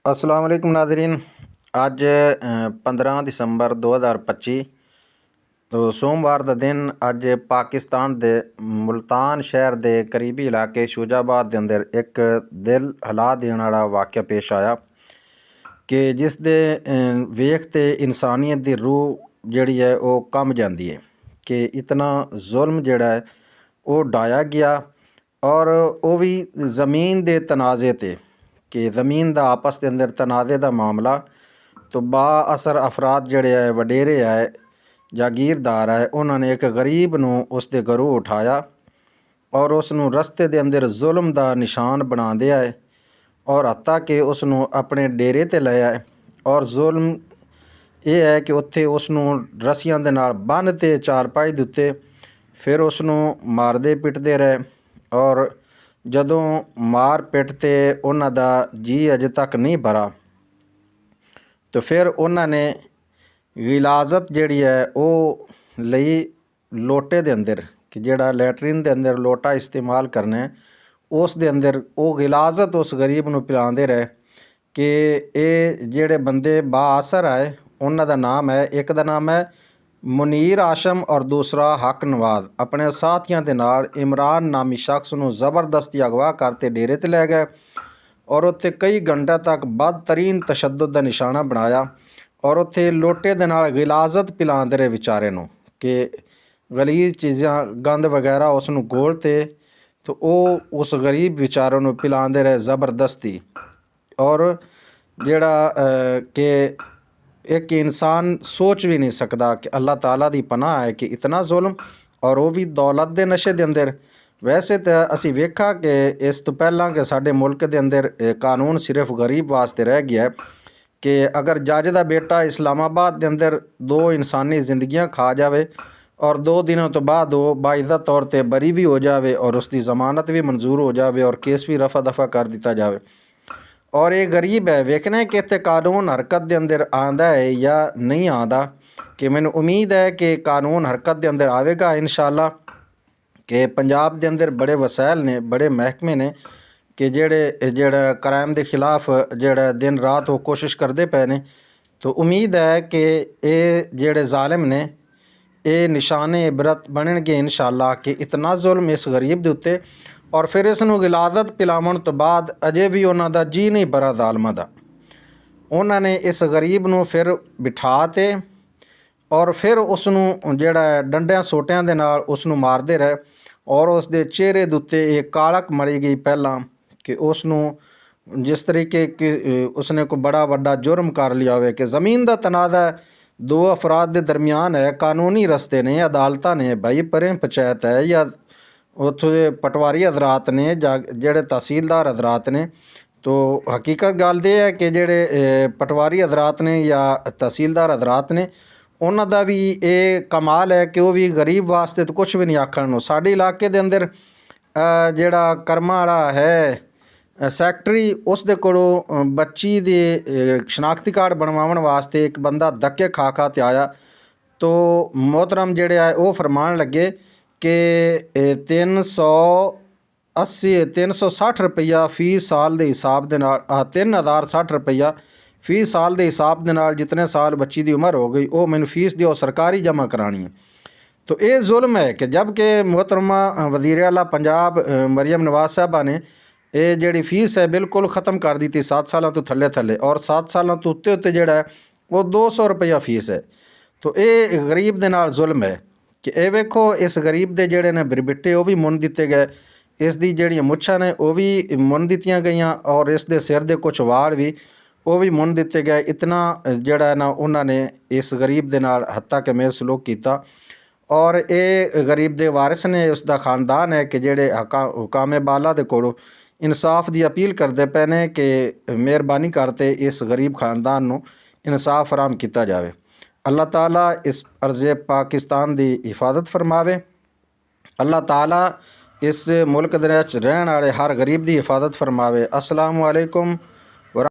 अस्सलाम वालेकुम नाज़रीन। अज 15 दिसंबर 2025 तो सोमवार का दिन अज पाकिस्तान के मुल्तान शहर के करीबी इलाके शूजाबाद के अंदर एक दिल हिला देने वाला वाक़या पेश आया कि जिस दे वेख ते इंसानियत की रूह जिहड़ी है वो कम जाती है कि इतना जुल्म जिहड़ा है वो ढाया गया और वो भी ज़मीन के तनाज़े ते कि ज़मीन का आपस के अंदर तनाज़े का मामला तो बाअसर अफराद जिहड़े है वडेरे है जागीरदार है उन्होंने एक गरीब नूं उसके घरों उठाया और उसनूं रस्ते के अंदर जुल्म का निशान बना दिया है और हत्ता कि उसनूं अपने डेरे ते लाया है और जुल्म ये है कि उत्थे उसनूं रस्सियां दे नाल बन्न ते चारपाई दे उत्ते फिर उसनूं मारदे पिटदे रहे और जदों मार पिट ते उन्हां दा जी अजे तक नहीं भरा तो फिर उन्होंने गिलाजत जिहड़ी है वो लई लोटे दे अंदर कि जिहड़ा लैटरीन दे अंदर लोटा इस्तेमाल करना है उस दे अंदर वो गिलाजत उस गरीब नूं पिलांदे रहे कि ये जिहड़े बंदे बाअसर आए उन्हां दा नाम है, एक दा नाम है मुनीर आशम और दूसरा हक नवाज। अपने साथियों के नाल इमरान नामी शख्स नूं ज़बरदस्ती अगवा करते डेरे ते लै गए और उत्थे कई घंटे तक बदतरीन तशद्दुद का निशाना बनाया और उत्थे लोटे दे नाल गिलाजत पिलांदे रहे विचारे नूं कि गलीज चीज़ां गंद वगैरह उसनूं घोलते तो वो उस गरीब विचारे नूं पिलांदे रहे ज़बरदस्ती। और जिहड़ा कि एक इंसान सोच भी नहीं सकता कि अल्लाह ताला दी पनाह है कि इतना जुल्म और वो भी दौलत दे नशे दे अंदर। वैसे तो असी वेखा कि इस तो पहला कि साडे मुल्क दे अंदर कानून सिर्फ गरीब वास्ते रह गया है कि अगर जज का बेटा इस्लामाबाद के अंदर दो इंसानी जिंदगियां खा जाए और 2 दिनों तो बाद वो बाइज़्ज़त तौर पर बरी भी हो जाए और उसकी जमानत भी मंजूर हो जाए और केस भी रफा दफा कर दिता जाए और ये गरीब है वेखना है कि इत्थे कानून हरकत के अंदर आंदा है या नहीं आंदा कि मैनूं उम्मीद है कि कानून हरकत के अंदर आवेगा इंशाअल्लाह कि पंजाब के अंदर बड़े वसैल ने बड़े महकमे ने कि जेड़ा क्राइम के खिलाफ जेड़ा दिन रात वो कोशिश करते पे ने। तो उम्मीद है कि ये जेड़े जालिम ने ये निशाने इबरत बनणगे इंशाअल्लाह कि इतना जुल्म इस गरीब के उत्ते और फिर इसनूं गिलाजत पिलावन तो बाद अजे भी उन्हां दा जी नहीं भरा ज़ालमां दा। उन्होंने इस गरीब नूं फिर बिठा ते और फिर उसनूं जिहड़ा डंडियां सोटियां दे नाल उसनूं मारदे रहे और उसके चेहरे दे उत्ते एक कालक मरी गई पहला कि उसनूं जिस तरीके कि उसने कोई बड़ा वड्डा जुर्म कर लिया हो कि ज़मीन का तनाज़ा दो अफराद के दरमियान है, कानूनी रस्ते ने अदालत ने भाई परें पंचायत है या उत्थों दे पटवारी हजरात ने जेड़े तहसीलदार हजरात ने। तो हकीकत गल ये है कि जेड़े पटवारी हजरात ने या तहसीलदार हजरात ने उन्हां दा भी ये कमाल है कि वो भी गरीब वास्ते तो कुछ भी नहीं आखण। साडे इलाके दे अंदर जेड़ा कर्मा वाला है सैकटरी उस दे कोलों बच्ची दे शनाख्ती कार्ड बनवाउण वास्ते एक बंदा धक्के खा खा ते आया तो मोहतरम जेड़े आए वो फरमान लगे कि 360 रुपया फी साल के हिसाब के नाल 3060 रुपया फी साल के हिसाब के नाल जितने साल बच्ची की उम्र हो गई वो मैनू फीस दिओ सरकारी जमा करानी है। तो ये जुल्म है कि जबकि मोहतरमा वज़ीर आला पंजाब मरियम नवाज साहबा ने ये जिहड़ी फीस है बिल्कुल ख़त्म कर दी थी 7 सालों तो थले थले और 7 सालों तो उत्ते उत्ते जिहड़ा है वो 200 रुपया फीस है। तो ये गरीब दे नाल जुल्म है कि ये वेखो इस गरीब दे जिहड़े ने बिरबिट्टे वो भी मुन दिते गए, इसकी जिहड़ियां मुच्छां ने वो भी मुन दित्तियां गईयां और इस दे सिर दे कुछ वाल भी वो भी मुन दिते गए। इतना जिहड़ा है ना उन्होंने इस गरीब दे नाल हत्ताकमेज़ सलूक किया और ये गरीब दे वारिस ने उसका खानदान है कि जेड़े हुकामे बाला दे कोलों इंसाफ की अपील करते पे ने कि मेहरबानी करते इस गरीब खानदान नूं इंसाफ फराहम किया जाए। अल्लाह ताला इस अर्ज़े पाकिस्तान की हिफाजत फरमावे। अल्लाह ताला इस मुल्क दे विच रहण वाले हर गरीब की हिफाजत फरमावे। अस्सलामु अलैकुम